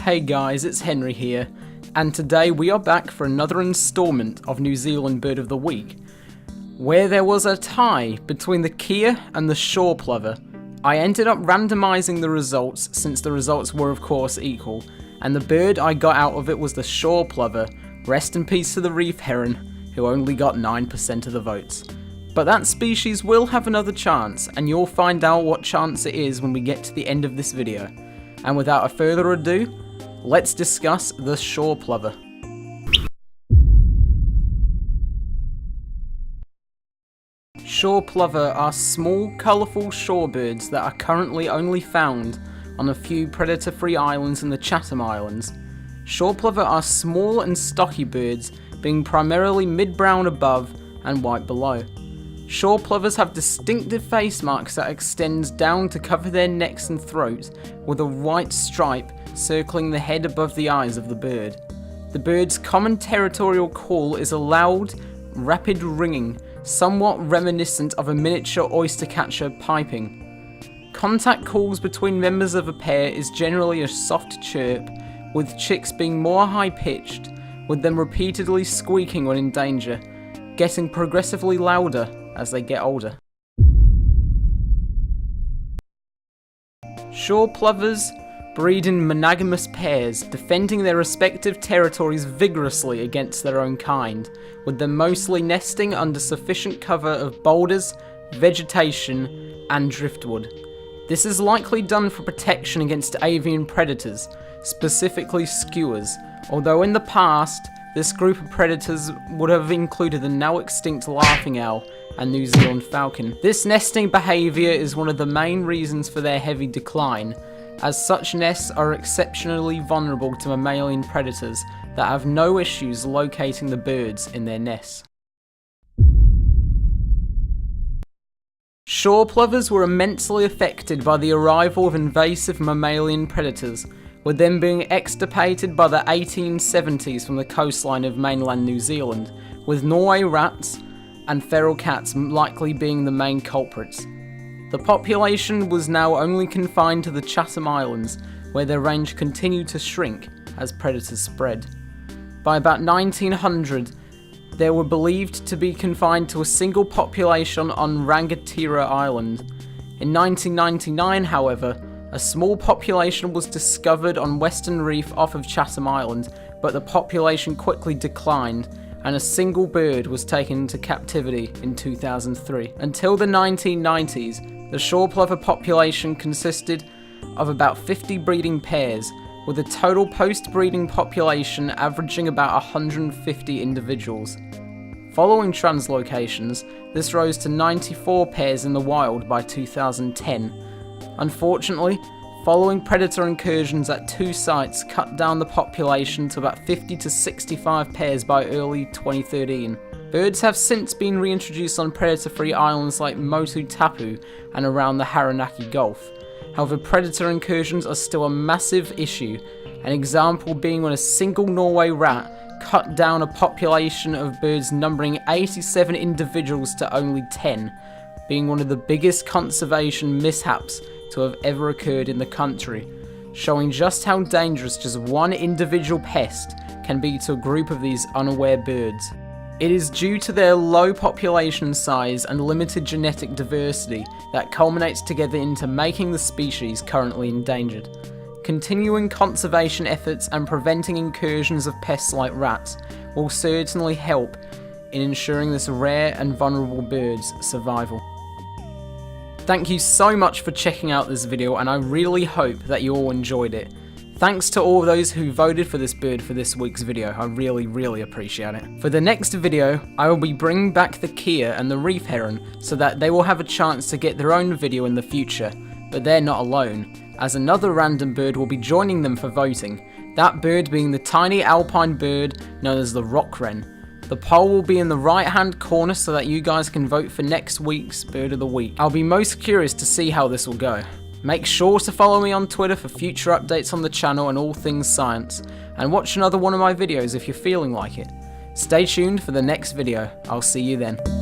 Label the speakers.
Speaker 1: Hey guys, it's Henry here, and today we are back for another installment of New Zealand Bird of the Week, where there was a tie between the kea and the shore plover. I ended up randomising the results since the results were of course equal, and the bird I got out of it was the shore plover. Rest in peace to the reef heron, who only got 9% of the votes. But that species will have another chance, and you'll find out what chance it is when we get to the end of this video. And without a further ado, let's discuss the shore plover. Shore plover are small, colourful shorebirds that are currently only found on a few predator-free islands in the Chatham Islands. Shore plover are small and stocky birds, being primarily mid-brown above and white below. Shore plovers have distinctive face marks that extend down to cover their necks and throats, with a white stripe circling the head above the eyes of the bird. The bird's common territorial call is a loud, rapid ringing, somewhat reminiscent of a miniature oystercatcher piping. Contact calls between members of a pair is generally a soft chirp, with chicks being more high-pitched, with them repeatedly squeaking when in danger, getting progressively louder as they get older. Shore plovers breed in monogamous pairs, defending their respective territories vigorously against their own kind, with them mostly nesting under sufficient cover of boulders, vegetation, and driftwood. This is likely done for protection against avian predators, specifically skuas, although in the past, this group of predators would have included the now extinct laughing owl and New Zealand falcon. This nesting behaviour is one of the main reasons for their heavy decline, as such nests are exceptionally vulnerable to mammalian predators that have no issues locating the birds in their nests. Shore plovers were immensely affected by the arrival of invasive mammalian predators, with them being extirpated by the 1870s from the coastline of mainland New Zealand, with Norway rats and feral cats likely being the main culprits. The population was now only confined to the Chatham Islands, where their range continued to shrink as predators spread. By about 1900, they were believed to be confined to a single population on Rangatira Island. In 1999, however, a small population was discovered on Western Reef off of Chatham Island, but the population quickly declined, and a single bird was taken into captivity in 2003. Until the 1990s, the shore plover population consisted of about 50 breeding pairs, with a total post-breeding population averaging about 150 individuals. Following translocations, this rose to 94 pairs in the wild by 2010. Unfortunately, following predator incursions at two sites cut down the population to about 50 to 65 pairs by early 2013. Birds have since been reintroduced on predator-free islands like Motu Tapu and around the Haranaki Gulf. However, predator incursions are still a massive issue, an example being when a single Norway rat cut down a population of birds numbering 87 individuals to only 10, being one of the biggest conservation mishaps to have ever occurred in the country, showing just how dangerous just one individual pest can be to a group of these unaware birds. It is due to their low population size and limited genetic diversity that culminates together into making the species currently endangered. Continuing conservation efforts and preventing incursions of pests like rats will certainly help in ensuring this rare and vulnerable bird's survival. Thank you so much for checking out this video, and I really hope that you all enjoyed it. Thanks to all those who voted for this bird for this week's video, I really appreciate it. For the next video, I will be bringing back the kea and the reef heron so that they will have a chance to get their own video in the future, but they're not alone, as another random bird will be joining them for voting, that bird being the tiny alpine bird known as the rock wren. The poll will be in the right hand corner so that you guys can vote for next week's Bird of the Week. I'll be most curious to see how this will go. Make sure to follow me on Twitter for future updates on the channel and all things science, and watch another one of my videos if you're feeling like it. Stay tuned for the next video. I'll see you then.